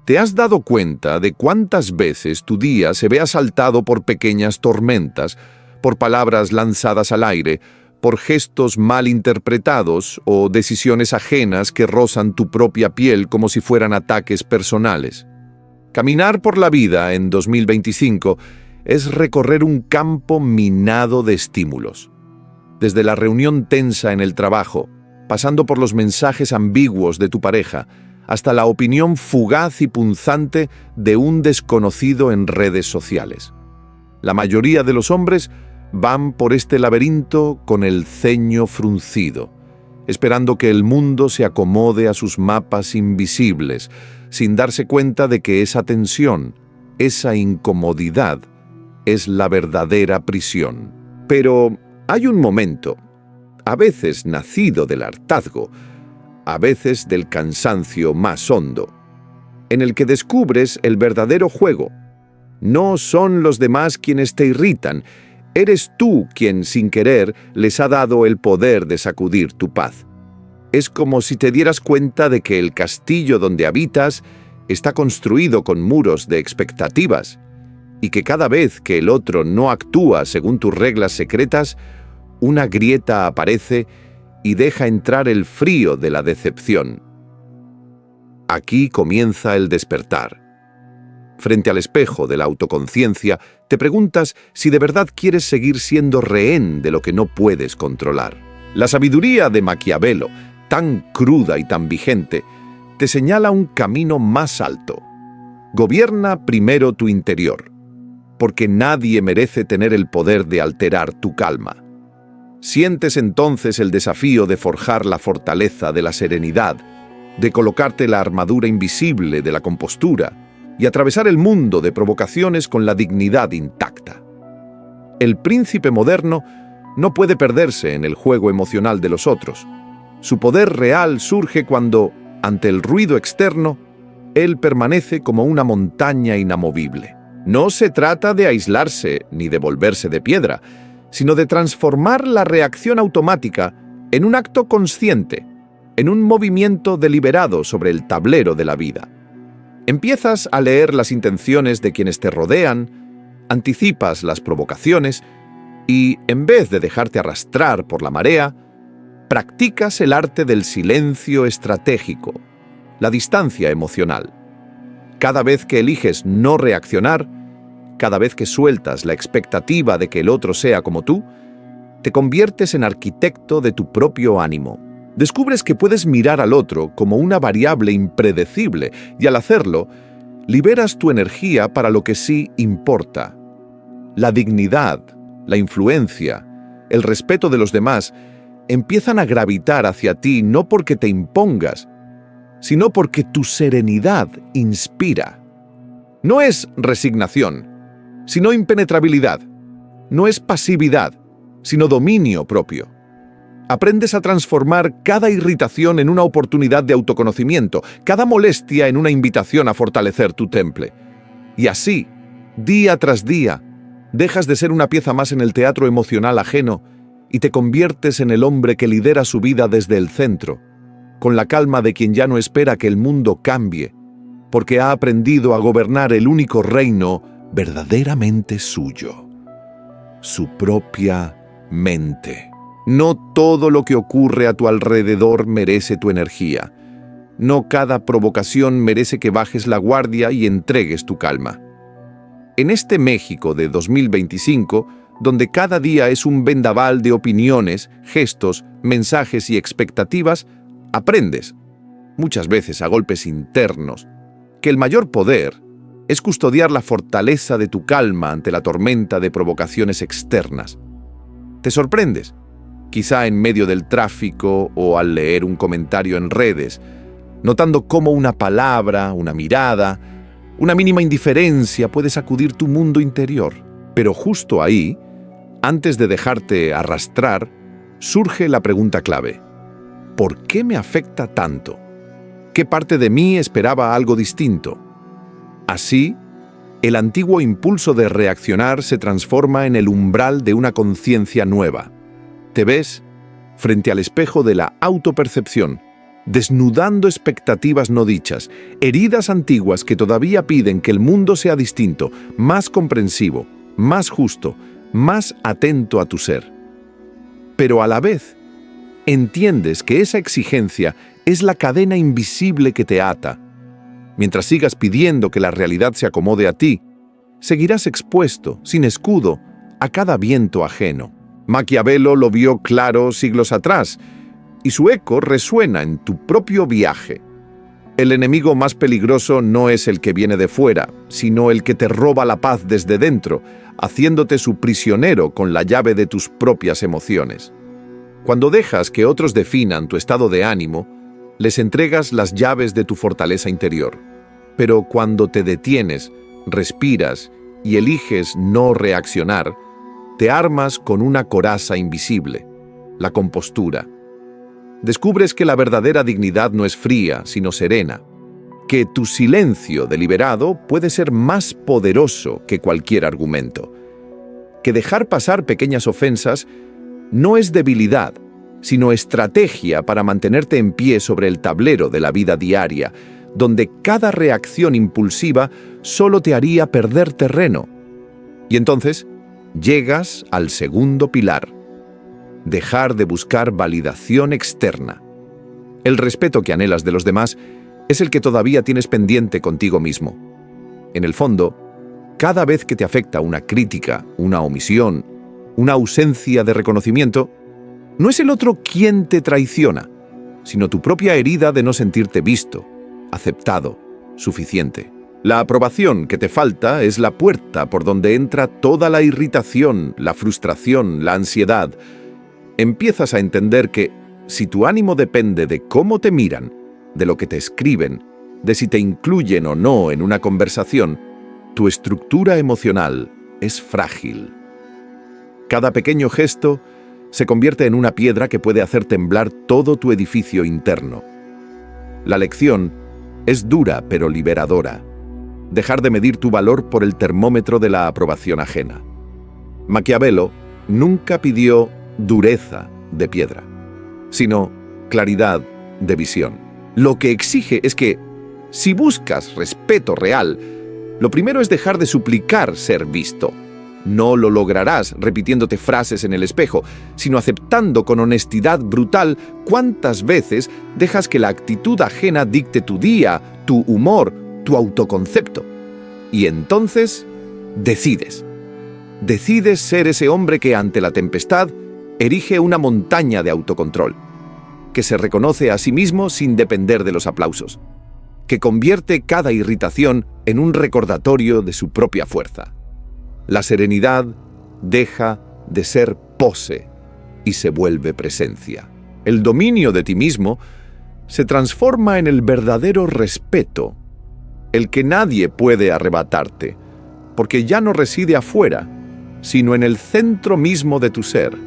¿Te has dado cuenta de cuántas veces tu día se ve asaltado por pequeñas tormentas, por palabras lanzadas al aire, por gestos mal interpretados o decisiones ajenas que rozan tu propia piel como si fueran ataques personales? Caminar por la vida en 2025 es recorrer un campo minado de estímulos. Desde la reunión tensa en el trabajo, pasando por los mensajes ambiguos de tu pareja, hasta la opinión fugaz y punzante de un desconocido en redes sociales. La mayoría de los hombres van por este laberinto con el ceño fruncido, esperando que el mundo se acomode a sus mapas invisibles, sin darse cuenta de que esa tensión, esa incomodidad, es la verdadera prisión. Pero hay un momento, a veces nacido del hartazgo, a veces del cansancio más hondo, en el que descubres el verdadero juego. No son los demás quienes te irritan, eres tú quien sin querer les ha dado el poder de sacudir tu paz. Es como si te dieras cuenta de que el castillo donde habitas está construido con muros de expectativas y que cada vez que el otro no actúa según tus reglas secretas, una grieta aparece y deja entrar el frío de la decepción. Aquí comienza el despertar. Frente al espejo de la autoconciencia, te preguntas si de verdad quieres seguir siendo rehén de lo que no puedes controlar. La sabiduría de Maquiavelo, tan cruda y tan vigente, te señala un camino más alto. Gobierna primero tu interior, porque nadie merece tener el poder de alterar tu calma. Sientes entonces el desafío de forjar la fortaleza de la serenidad, de colocarte la armadura invisible de la compostura y atravesar el mundo de provocaciones con la dignidad intacta. El príncipe moderno no puede perderse en el juego emocional de los otros. Su poder real surge cuando, ante el ruido externo, él permanece como una montaña inamovible. No se trata de aislarse ni de volverse de piedra, sino de transformar la reacción automática en un acto consciente, en un movimiento deliberado sobre el tablero de la vida. Empiezas a leer las intenciones de quienes te rodean, anticipas las provocaciones y, en vez de dejarte arrastrar por la marea, practicas el arte del silencio estratégico, la distancia emocional. Cada vez que eliges no reaccionar, cada vez que sueltas la expectativa de que el otro sea como tú, te conviertes en arquitecto de tu propio ánimo. Descubres que puedes mirar al otro como una variable impredecible y al hacerlo, liberas tu energía para lo que sí importa. La dignidad, la influencia, el respeto de los demás empiezan a gravitar hacia ti no porque te impongas, sino porque tu serenidad inspira. No es resignación, sino impenetrabilidad. No es pasividad, sino dominio propio. Aprendes a transformar cada irritación en una oportunidad de autoconocimiento, cada molestia en una invitación a fortalecer tu temple. Y así, día tras día, dejas de ser una pieza más en el teatro emocional ajeno y te conviertes en el hombre que lidera su vida desde el centro, con la calma de quien ya no espera que el mundo cambie, porque ha aprendido a gobernar el único reino verdaderamente suyo, su propia mente. No todo lo que ocurre a tu alrededor merece tu energía. No cada provocación merece que bajes la guardia y entregues tu calma. En este México de 2025, donde cada día es un vendaval de opiniones, gestos, mensajes y expectativas, aprendes, muchas veces a golpes internos, que el mayor poder es custodiar la fortaleza de tu calma ante la tormenta de provocaciones externas. Te sorprendes, quizá en medio del tráfico o al leer un comentario en redes, notando cómo una palabra, una mirada, una mínima indiferencia puede sacudir tu mundo interior. Pero justo ahí, antes de dejarte arrastrar, surge la pregunta clave. ¿Por qué me afecta tanto? ¿Qué parte de mí esperaba algo distinto? Así, el antiguo impulso de reaccionar se transforma en el umbral de una conciencia nueva. Te ves frente al espejo de la autopercepción desnudando expectativas no dichas, heridas antiguas que todavía piden que el mundo sea distinto, más comprensivo, más justo, más atento a tu ser. Pero a la vez, entiendes que esa exigencia es la cadena invisible que te ata. Mientras sigas pidiendo que la realidad se acomode a ti, seguirás expuesto, sin escudo, a cada viento ajeno. Maquiavelo lo vio claro siglos atrás, y su eco resuena en tu propio viaje. El enemigo más peligroso no es el que viene de fuera, sino el que te roba la paz desde dentro, haciéndote su prisionero con la llave de tus propias emociones. Cuando dejas que otros definan tu estado de ánimo, les entregas las llaves de tu fortaleza interior. Pero cuando te detienes, respiras y eliges no reaccionar, te armas con una coraza invisible, la compostura. Descubres que la verdadera dignidad no es fría, sino serena, que tu silencio deliberado puede ser más poderoso que cualquier argumento, que dejar pasar pequeñas ofensas no es debilidad, sino estrategia para mantenerte en pie sobre el tablero de la vida diaria, donde cada reacción impulsiva solo te haría perder terreno. Y entonces llegas al segundo pilar: dejar de buscar validación externa. El respeto que anhelas de los demás es el que todavía tienes pendiente contigo mismo. En el fondo, cada vez que te afecta una crítica, una omisión, una ausencia de reconocimiento, no es el otro quien te traiciona, sino tu propia herida de no sentirte visto, aceptado, suficiente. La aprobación que te falta es la puerta por donde entra toda la irritación, la frustración, la ansiedad. Empiezas a entender que, si tu ánimo depende de cómo te miran, de lo que te escriben, de si te incluyen o no en una conversación, tu estructura emocional es frágil. Cada pequeño gesto se convierte en una piedra que puede hacer temblar todo tu edificio interno. La lección es dura pero liberadora: dejar de medir tu valor por el termómetro de la aprobación ajena. Maquiavelo nunca pidió dureza de piedra, sino claridad de visión. Lo que exige es que, si buscas respeto real, lo primero es dejar de suplicar ser visto. No lo lograrás repitiéndote frases en el espejo, sino aceptando con honestidad brutal cuántas veces dejas que la actitud ajena dicte tu día, tu humor, tu autoconcepto. Y entonces, decides. Decides ser ese hombre que ante la tempestad erige una montaña de autocontrol, que se reconoce a sí mismo sin depender de los aplausos, que convierte cada irritación en un recordatorio de su propia fuerza. La serenidad deja de ser pose y se vuelve presencia. El dominio de ti mismo se transforma en el verdadero respeto, el que nadie puede arrebatarte, porque ya no reside afuera, sino en el centro mismo de tu ser.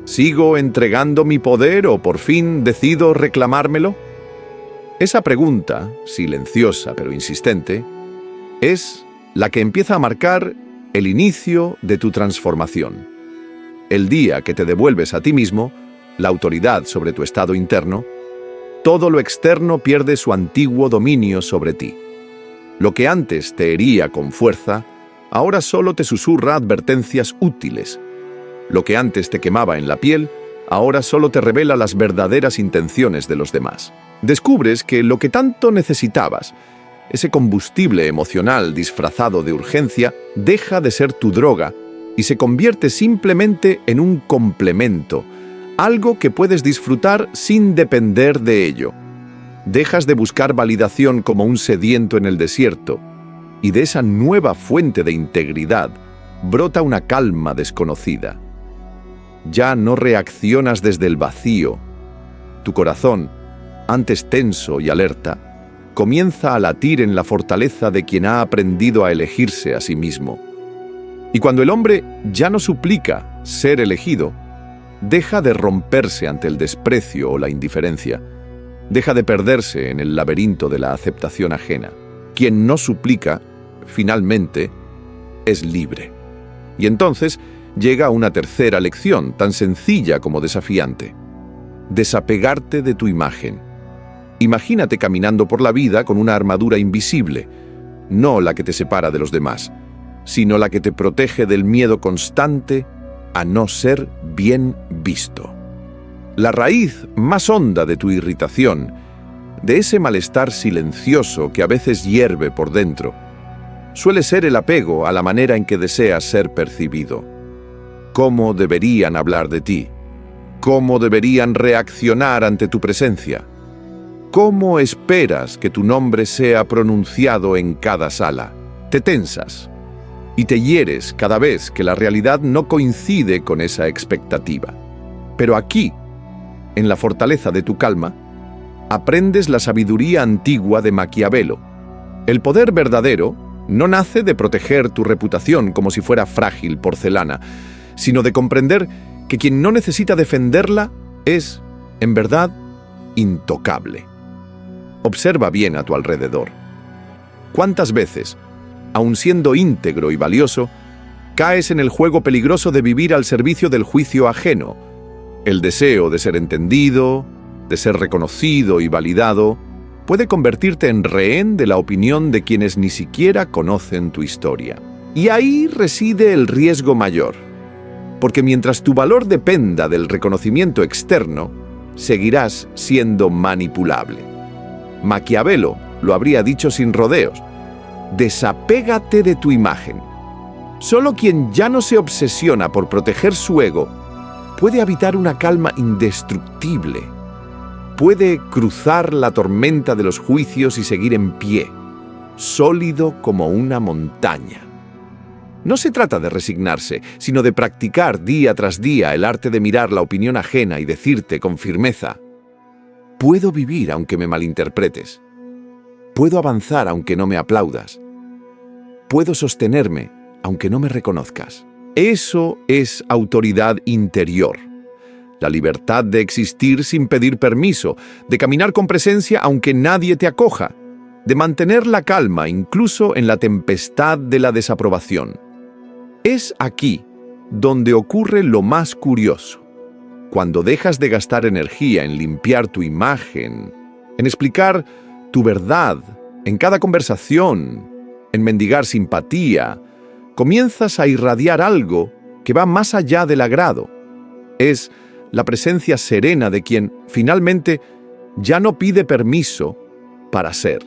¿Sigo entregando mi poder o por fin decido reclamármelo? Esa pregunta, silenciosa pero insistente, es la que empieza a marcar el inicio de tu transformación. El día que te devuelves a ti mismo la autoridad sobre tu estado interno, todo lo externo pierde su antiguo dominio sobre ti. Lo que antes te hería con fuerza, ahora solo te susurra advertencias útiles. Lo que antes te quemaba en la piel, ahora solo te revela las verdaderas intenciones de los demás. Descubres que lo que tanto necesitabas, ese combustible emocional disfrazado de urgencia, deja de ser tu droga y se convierte simplemente en un complemento, algo que puedes disfrutar sin depender de ello. Dejas de buscar validación como un sediento en el desierto, y de esa nueva fuente de integridad brota una calma desconocida. Ya no reaccionas desde el vacío. Tu corazón, antes tenso y alerta, comienza a latir en la fortaleza de quien ha aprendido a elegirse a sí mismo. Y cuando el hombre ya no suplica ser elegido, deja de romperse ante el desprecio o la indiferencia, deja de perderse en el laberinto de la aceptación ajena. Quien no suplica, finalmente, es libre. Y entonces llega una tercera lección, tan sencilla como desafiante: desapegarte de tu imagen. Imagínate caminando por la vida con una armadura invisible, no la que te separa de los demás, sino la que te protege del miedo constante a no ser bien visto. La raíz más honda de tu irritación, de ese malestar silencioso que a veces hierve por dentro, suele ser el apego a la manera en que deseas ser percibido. ¿Cómo deberían hablar de ti? ¿Cómo deberían reaccionar ante tu presencia? ¿Cómo esperas que tu nombre sea pronunciado en cada sala? Te tensas y te hieres cada vez que la realidad no coincide con esa expectativa. Pero aquí, en la fortaleza de tu calma, aprendes la sabiduría antigua de Maquiavelo. El poder verdadero no nace de proteger tu reputación como si fuera frágil porcelana, sino de comprender que quien no necesita defenderla es, en verdad, intocable. Observa bien a tu alrededor. ¿Cuántas veces, aun siendo íntegro y valioso, caes en el juego peligroso de vivir al servicio del juicio ajeno? El deseo de ser entendido, de ser reconocido y validado, puede convertirte en rehén de la opinión de quienes ni siquiera conocen tu historia. Y ahí reside el riesgo mayor, porque mientras tu valor dependa del reconocimiento externo, seguirás siendo manipulable. Maquiavelo lo habría dicho sin rodeos: desapégate de tu imagen. Solo quien ya no se obsesiona por proteger su ego puede habitar una calma indestructible. Puede cruzar la tormenta de los juicios y seguir en pie, sólido como una montaña. No se trata de resignarse, sino de practicar día tras día el arte de mirar la opinión ajena y decirte con firmeza: puedo vivir aunque me malinterpretes. Puedo avanzar aunque no me aplaudas. Puedo sostenerme aunque no me reconozcas. Eso es autoridad interior. La libertad de existir sin pedir permiso, de caminar con presencia aunque nadie te acoja, de mantener la calma incluso en la tempestad de la desaprobación. Es aquí donde ocurre lo más curioso. Cuando dejas de gastar energía en limpiar tu imagen, en explicar tu verdad en cada conversación, en mendigar simpatía, comienzas a irradiar algo que va más allá del agrado. Es la presencia serena de quien, finalmente, ya no pide permiso para ser.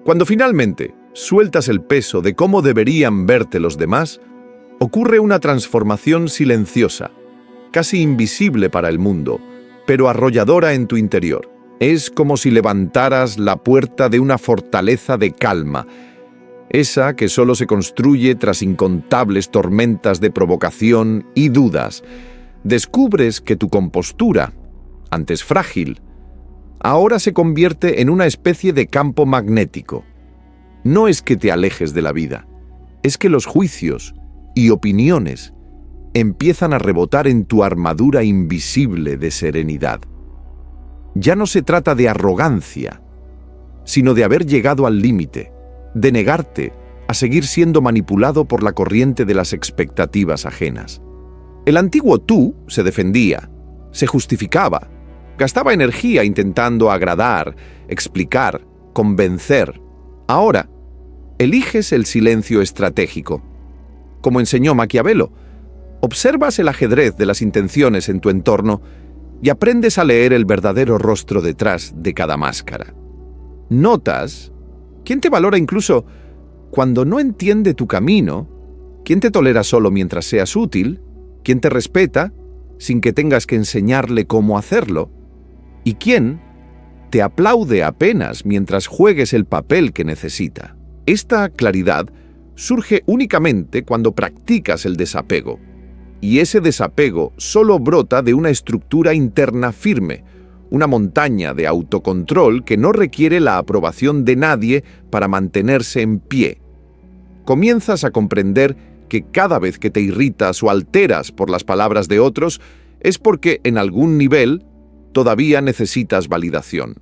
Cuando finalmente sueltas el peso de cómo deberían verte los demás, ocurre una transformación silenciosa, casi invisible para el mundo, pero arrolladora en tu interior. Es como si levantaras la puerta de una fortaleza de calma, esa que solo se construye tras incontables tormentas de provocación y dudas. Descubres que tu compostura, antes frágil, ahora se convierte en una especie de campo magnético. No es que te alejes de la vida, es que los juicios y opiniones empiezan a rebotar en tu armadura invisible de serenidad. Ya no se trata de arrogancia, sino de haber llegado al límite, de negarte a seguir siendo manipulado por la corriente de las expectativas ajenas. El antiguo tú se defendía, se justificaba, gastaba energía intentando agradar, explicar, convencer. Ahora, eliges el silencio estratégico. Como enseñó Maquiavelo, observas el ajedrez de las intenciones en tu entorno y aprendes a leer el verdadero rostro detrás de cada máscara. Notas quién te valora incluso cuando no entiende tu camino, quién te tolera solo mientras seas útil, quién te respeta sin que tengas que enseñarle cómo hacerlo, y quién te aplaude apenas mientras juegues el papel que necesita. Esta claridad surge únicamente cuando practicas el desapego, y ese desapego solo brota de una estructura interna firme, una montaña de autocontrol que no requiere la aprobación de nadie para mantenerse en pie. Comienzas a comprender que cada vez que te irritas o alteras por las palabras de otros es porque en algún nivel todavía necesitas validación.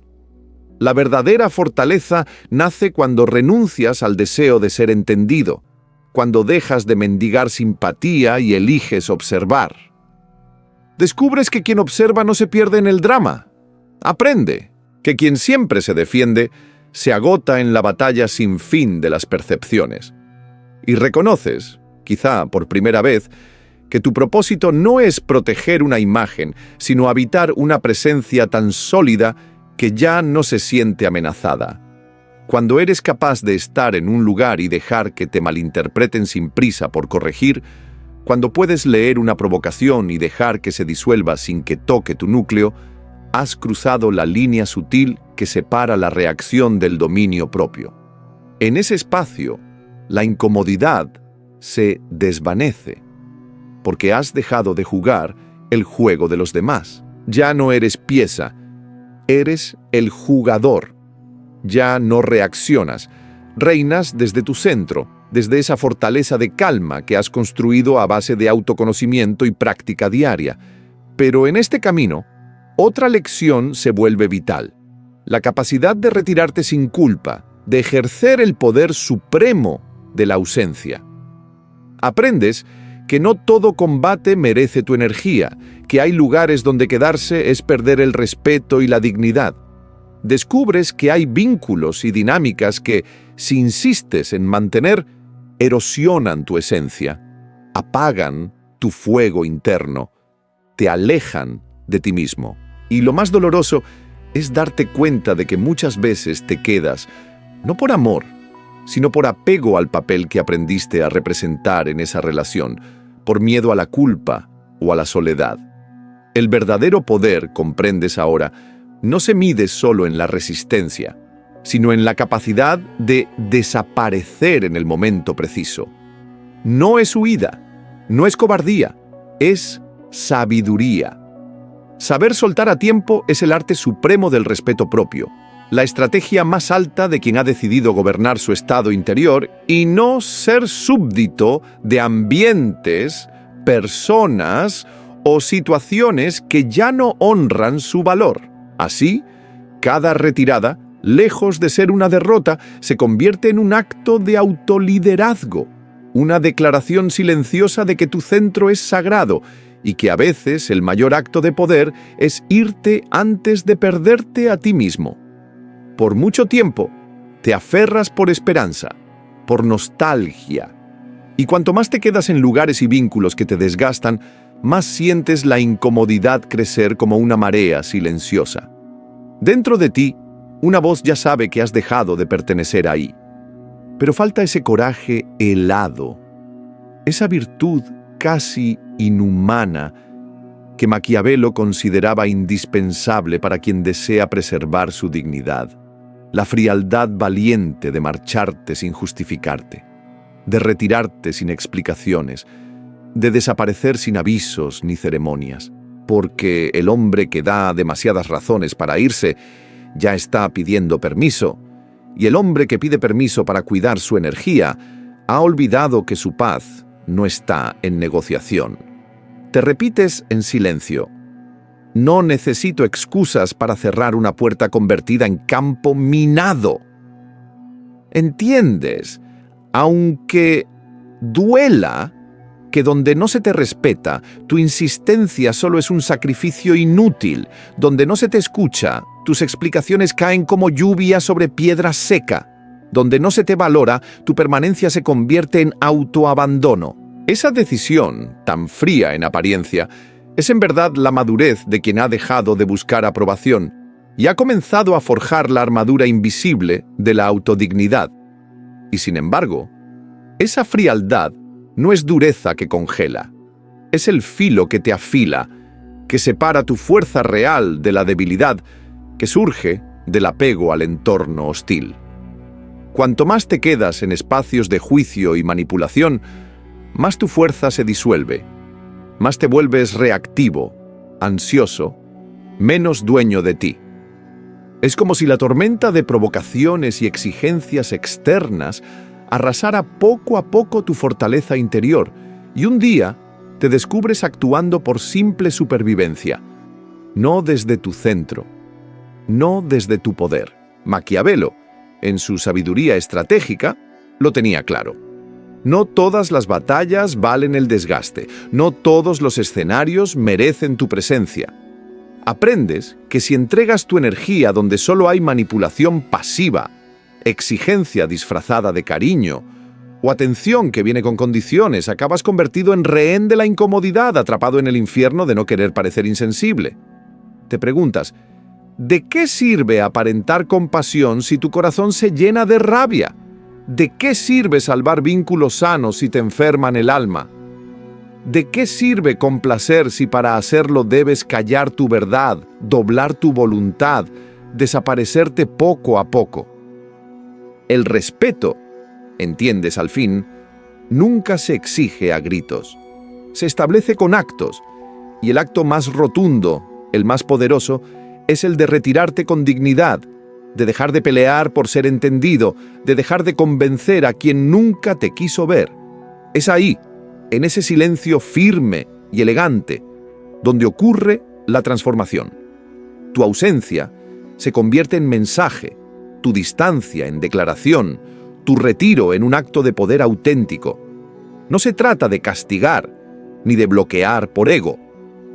La verdadera fortaleza nace cuando renuncias al deseo de ser entendido, cuando dejas de mendigar simpatía y eliges observar. Descubres que quien observa no se pierde en el drama. Aprende, que quien siempre se defiende se agota en la batalla sin fin de las percepciones. Y reconoces, quizá por primera vez, que tu propósito no es proteger una imagen, sino habitar una presencia tan sólida que ya no se siente amenazada. Cuando eres capaz de estar en un lugar y dejar que te malinterpreten sin prisa por corregir, cuando puedes leer una provocación y dejar que se disuelva sin que toque tu núcleo, has cruzado la línea sutil que separa la reacción del dominio propio. En ese espacio, la incomodidad se desvanece, porque has dejado de jugar el juego de los demás. Ya no eres pieza, eres el jugador. Ya no reaccionas, reinas desde tu centro, desde esa fortaleza de calma que has construido a base de autoconocimiento y práctica diaria. Pero en este camino, otra lección se vuelve vital: la capacidad de retirarte sin culpa, de ejercer el poder supremo de la ausencia. Aprendes que no todo combate merece tu energía, que hay lugares donde quedarse es perder el respeto y la dignidad. Descubres que hay vínculos y dinámicas que, si insistes en mantener, erosionan tu esencia, apagan tu fuego interno, te alejan de ti mismo. Y lo más doloroso es darte cuenta de que muchas veces te quedas, no por amor, sino por apego al papel que aprendiste a representar en esa relación, por miedo a la culpa o a la soledad. El verdadero poder, comprendes ahora, no se mide solo en la resistencia, sino en la capacidad de desaparecer en el momento preciso. No es huida, no es cobardía, es sabiduría. Saber soltar a tiempo es el arte supremo del respeto propio, la estrategia más alta de quien ha decidido gobernar su estado interior y no ser súbdito de ambientes, personas o situaciones que ya no honran su valor. Así, cada retirada, lejos de ser una derrota, se convierte en un acto de autoliderazgo, una declaración silenciosa de que tu centro es sagrado y que a veces el mayor acto de poder es irte antes de perderte a ti mismo. Por mucho tiempo, te aferras por esperanza, por nostalgia, y cuanto más te quedas en lugares y vínculos que te desgastan, más sientes la incomodidad crecer como una marea silenciosa. Dentro de ti, una voz ya sabe que has dejado de pertenecer ahí. Pero falta ese coraje helado, esa virtud casi inhumana que Maquiavelo consideraba indispensable para quien desea preservar su dignidad. La frialdad valiente de marcharte sin justificarte, de retirarte sin explicaciones, de desaparecer sin avisos ni ceremonias, porque el hombre que da demasiadas razones para irse ya está pidiendo permiso, y el hombre que pide permiso para cuidar su energía ha olvidado que su paz no está en negociación. Te repites en silencio: no necesito excusas para cerrar una puerta convertida en campo minado. ¿Entiendes? Aunque duela, que donde no se te respeta, tu insistencia solo es un sacrificio inútil, donde no se te escucha, tus explicaciones caen como lluvia sobre piedra seca, donde no se te valora, tu permanencia se convierte en autoabandono. Esa decisión, tan fría en apariencia, es en verdad la madurez de quien ha dejado de buscar aprobación y ha comenzado a forjar la armadura invisible de la autodignidad. Y sin embargo, esa frialdad no es dureza que congela, es el filo que te afila, que separa tu fuerza real de la debilidad que surge del apego al entorno hostil. Cuanto más te quedas en espacios de juicio y manipulación, más tu fuerza se disuelve, más te vuelves reactivo, ansioso, menos dueño de ti. Es como si la tormenta de provocaciones y exigencias externas arrasara poco a poco tu fortaleza interior, y un día te descubres actuando por simple supervivencia, no desde tu centro, no desde tu poder. Maquiavelo, en su sabiduría estratégica, lo tenía claro. No todas las batallas valen el desgaste, no todos los escenarios merecen tu presencia. Aprendes que si entregas tu energía donde solo hay manipulación pasiva, exigencia disfrazada de cariño, o atención que viene con condiciones, acabas convertido en rehén de la incomodidad, atrapado en el infierno de no querer parecer insensible. Te preguntas, ¿de qué sirve aparentar compasión si tu corazón se llena de rabia? ¿De qué sirve salvar vínculos sanos si te enferman el alma? ¿De qué sirve complacer si para hacerlo debes callar tu verdad, doblar tu voluntad, desaparecerte poco a poco? El respeto, entiendes al fin, nunca se exige a gritos. Se establece con actos, y el acto más rotundo, el más poderoso, es el de retirarte con dignidad, de dejar de pelear por ser entendido, de dejar de convencer a quien nunca te quiso ver. Es ahí, en ese silencio firme y elegante, donde ocurre la transformación. Tu ausencia se convierte en mensaje, tu distancia en declaración, tu retiro en un acto de poder auténtico. No se trata de castigar, ni de bloquear por ego.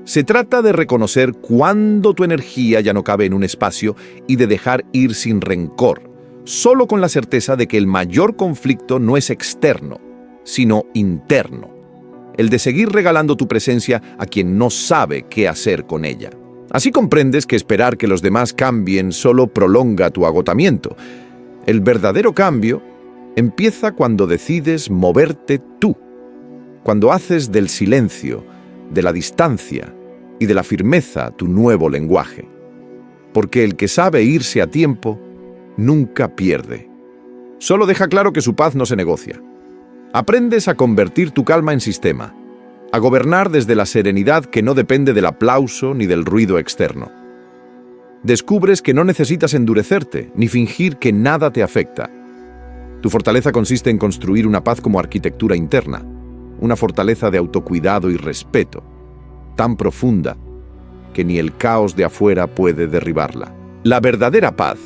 Se trata de reconocer cuándo tu energía ya no cabe en un espacio y de dejar ir sin rencor, solo con la certeza de que el mayor conflicto no es externo, sino interno. El de seguir regalando tu presencia a quien no sabe qué hacer con ella. Así comprendes que esperar que los demás cambien solo prolonga tu agotamiento. El verdadero cambio empieza cuando decides moverte tú, cuando haces del silencio, de la distancia y de la firmeza tu nuevo lenguaje. Porque el que sabe irse a tiempo nunca pierde. Solo deja claro que su paz no se negocia. Aprendes a convertir tu calma en sistema, a gobernar desde la serenidad que no depende del aplauso ni del ruido externo. Descubres que no necesitas endurecerte ni fingir que nada te afecta. Tu fortaleza consiste en construir una paz como arquitectura interna, una fortaleza de autocuidado y respeto, tan profunda que ni el caos de afuera puede derribarla. La verdadera paz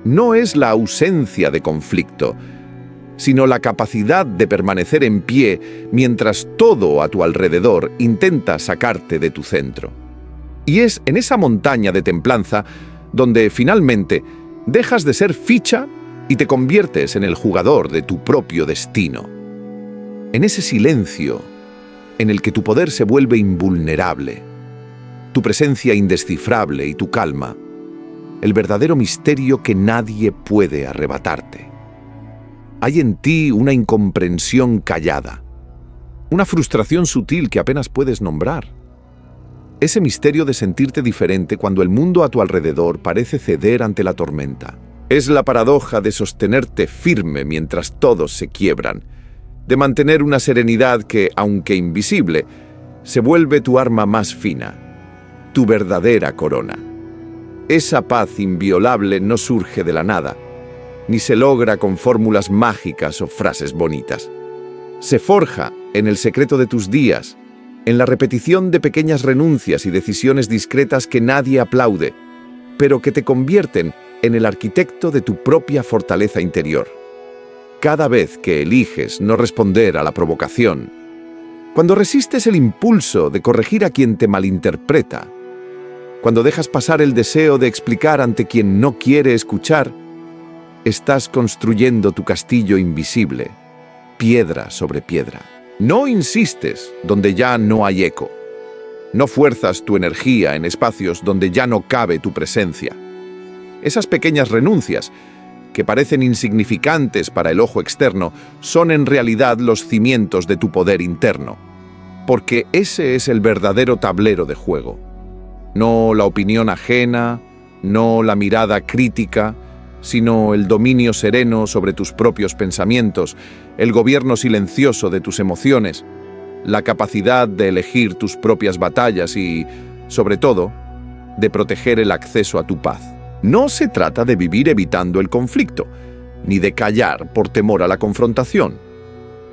no es la ausencia de conflicto, sino la capacidad de permanecer en pie mientras todo a tu alrededor intenta sacarte de tu centro. Y es en esa montaña de templanza donde finalmente dejas de ser ficha y te conviertes en el jugador de tu propio destino. En ese silencio en el que tu poder se vuelve invulnerable, tu presencia indescifrable y tu calma, el verdadero misterio que nadie puede arrebatarte. Hay en ti una incomprensión callada, una frustración sutil que apenas puedes nombrar. Ese misterio de sentirte diferente cuando el mundo a tu alrededor parece ceder ante la tormenta. Es la paradoja de sostenerte firme mientras todos se quiebran, de mantener una serenidad que, aunque invisible, se vuelve tu arma más fina, tu verdadera corona. Esa paz inviolable no surge de la nada, ni se logra con fórmulas mágicas o frases bonitas. Se forja en el secreto de tus días, en la repetición de pequeñas renuncias y decisiones discretas que nadie aplaude, pero que te convierten en el arquitecto de tu propia fortaleza interior. Cada vez que eliges no responder a la provocación, cuando resistes el impulso de corregir a quien te malinterpreta, cuando dejas pasar el deseo de explicar ante quien no quiere escuchar, estás construyendo tu castillo invisible, piedra sobre piedra. No insistes donde ya no hay eco. No fuerzas tu energía en espacios donde ya no cabe tu presencia. Esas pequeñas renuncias, que parecen insignificantes para el ojo externo, son en realidad los cimientos de tu poder interno. Porque ese es el verdadero tablero de juego. No la opinión ajena, no la mirada crítica, sino el dominio sereno sobre tus propios pensamientos, el gobierno silencioso de tus emociones, la capacidad de elegir tus propias batallas y, sobre todo, de proteger el acceso a tu paz. No se trata de vivir evitando el conflicto, ni de callar por temor a la confrontación.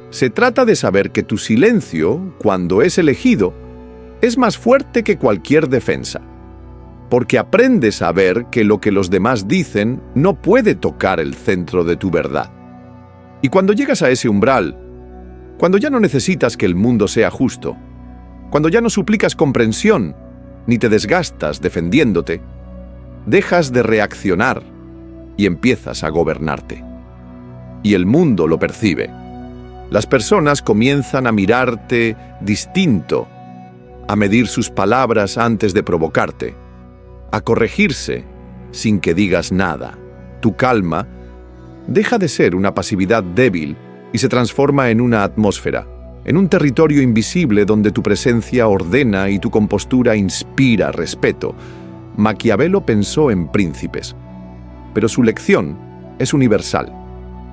Se trata de saber que tu silencio, cuando es elegido, es más fuerte que cualquier defensa. Porque aprendes a ver que lo que los demás dicen no puede tocar el centro de tu verdad. Y cuando llegas a ese umbral, cuando ya no necesitas que el mundo sea justo, cuando ya no suplicas comprensión, ni te desgastas defendiéndote, dejas de reaccionar y empiezas a gobernarte. Y el mundo lo percibe. Las personas comienzan a mirarte distinto, a medir sus palabras antes de provocarte, a corregirse sin que digas nada. Tu calma deja de ser una pasividad débil y se transforma en una atmósfera, en un territorio invisible donde tu presencia ordena y tu compostura inspira respeto. Maquiavelo pensó en príncipes, pero su lección es universal.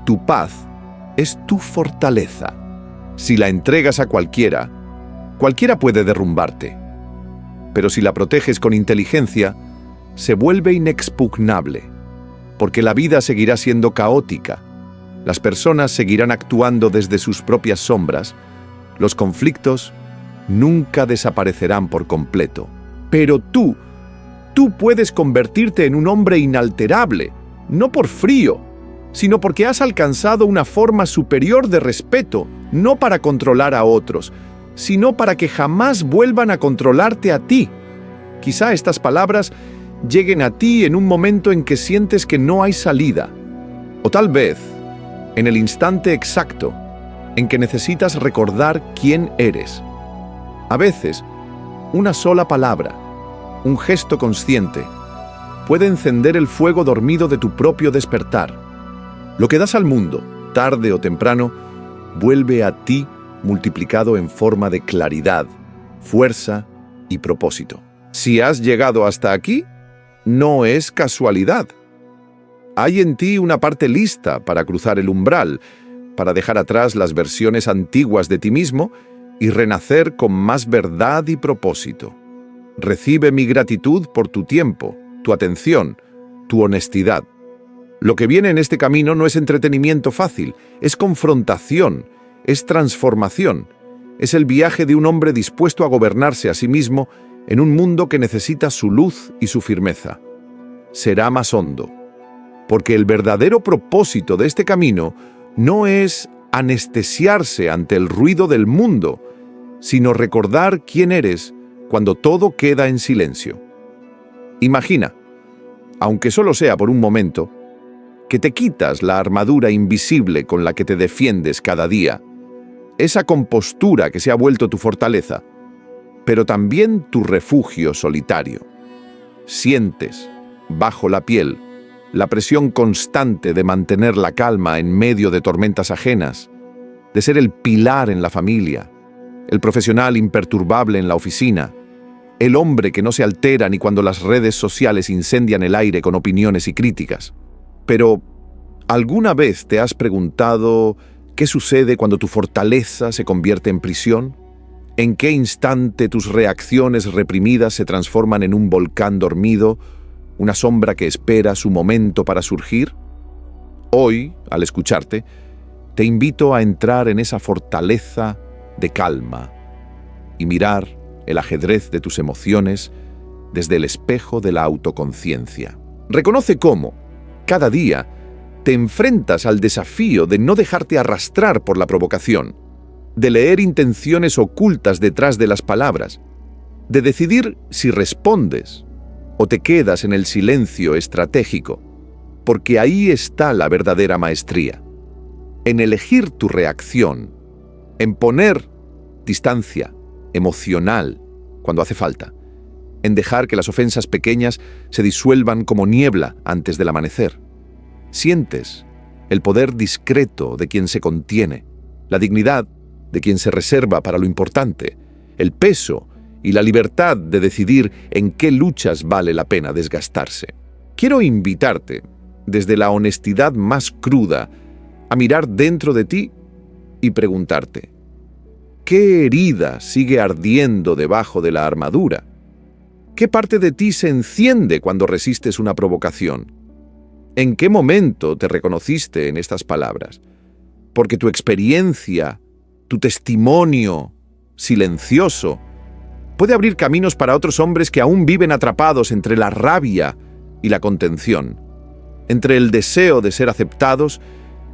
Tu paz es tu fortaleza. Si la entregas a cualquiera, cualquiera puede derrumbarte. Pero si la proteges con inteligencia, se vuelve inexpugnable, porque la vida seguirá siendo caótica. Las personas seguirán actuando desde sus propias sombras. Los conflictos nunca desaparecerán por completo. Pero tú puedes convertirte en un hombre inalterable, no por frío, sino porque has alcanzado una forma superior de respeto, no para controlar a otros, sino para que jamás vuelvan a controlarte a ti. Quizá estas palabras lleguen a ti en un momento en que sientes que no hay salida, o tal vez en el instante exacto en que necesitas recordar quién eres. A veces, una sola palabra, un gesto consciente, puede encender el fuego dormido de tu propio despertar. Lo que das al mundo, tarde o temprano, vuelve a ti multiplicado en forma de claridad, fuerza y propósito. Si has llegado hasta aquí, no es casualidad. Hay en ti una parte lista para cruzar el umbral, para dejar atrás las versiones antiguas de ti mismo y renacer con más verdad y propósito. Recibe mi gratitud por tu tiempo, tu atención, tu honestidad. Lo que viene en este camino no es entretenimiento fácil, es confrontación, es transformación, es el viaje de un hombre dispuesto a gobernarse a sí mismo en un mundo que necesita su luz y su firmeza. Será más hondo, porque el verdadero propósito de este camino no es anestesiarse ante el ruido del mundo, sino recordar quién eres cuando todo queda en silencio. Imagina, aunque solo sea por un momento, que te quitas la armadura invisible con la que te defiendes cada día, esa compostura que se ha vuelto tu fortaleza, pero también tu refugio solitario. Sientes, bajo la piel, la presión constante de mantener la calma en medio de tormentas ajenas, de ser el pilar en la familia, el profesional imperturbable en la oficina, el hombre que no se altera ni cuando las redes sociales incendian el aire con opiniones y críticas. Pero, ¿alguna vez te has preguntado qué sucede cuando tu fortaleza se convierte en prisión? ¿En qué instante tus reacciones reprimidas se transforman en un volcán dormido, una sombra que espera su momento para surgir? Hoy, al escucharte, te invito a entrar en esa fortaleza de calma y mirar el ajedrez de tus emociones desde el espejo de la autoconciencia. Reconoce cómo, cada día, te enfrentas al desafío de no dejarte arrastrar por la provocación, de leer intenciones ocultas detrás de las palabras, de decidir si respondes o te quedas en el silencio estratégico, porque ahí está la verdadera maestría, en elegir tu reacción, en poner distancia emocional cuando hace falta, en dejar que las ofensas pequeñas se disuelvan como niebla antes del amanecer. Sientes el poder discreto de quien se contiene, la dignidad de quien se reserva para lo importante, el peso y la libertad de decidir en qué luchas vale la pena desgastarse. Quiero invitarte, desde la honestidad más cruda, a mirar dentro de ti y preguntarte, ¿qué herida sigue ardiendo debajo de la armadura? ¿Qué parte de ti se enciende cuando resistes una provocación? ¿En qué momento te reconociste en estas palabras? Porque tu experiencia, tu testimonio silencioso, puede abrir caminos para otros hombres que aún viven atrapados entre la rabia y la contención, entre el deseo de ser aceptados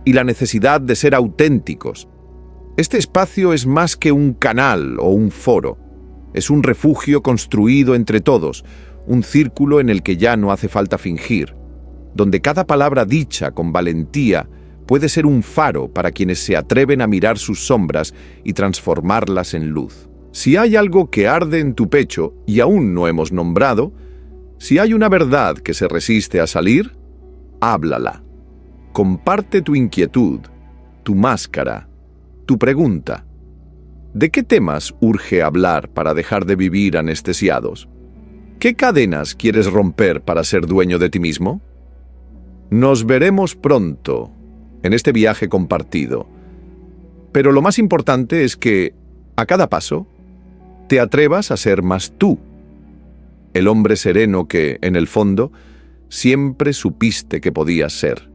y la necesidad de ser auténticos. Este espacio es más que un canal o un foro. Es un refugio construido entre todos, un círculo en el que ya no hace falta fingir, donde cada palabra dicha con valentía puede ser un faro para quienes se atreven a mirar sus sombras y transformarlas en luz. Si hay algo que arde en tu pecho y aún no hemos nombrado, si hay una verdad que se resiste a salir, háblala. Comparte tu inquietud, tu máscara, tu pregunta. ¿De qué temas urge hablar para dejar de vivir anestesiados? ¿Qué cadenas quieres romper para ser dueño de ti mismo? Nos veremos pronto en este viaje compartido. Pero lo más importante es que, a cada paso, te atrevas a ser más tú, el hombre sereno que, en el fondo, siempre supiste que podías ser.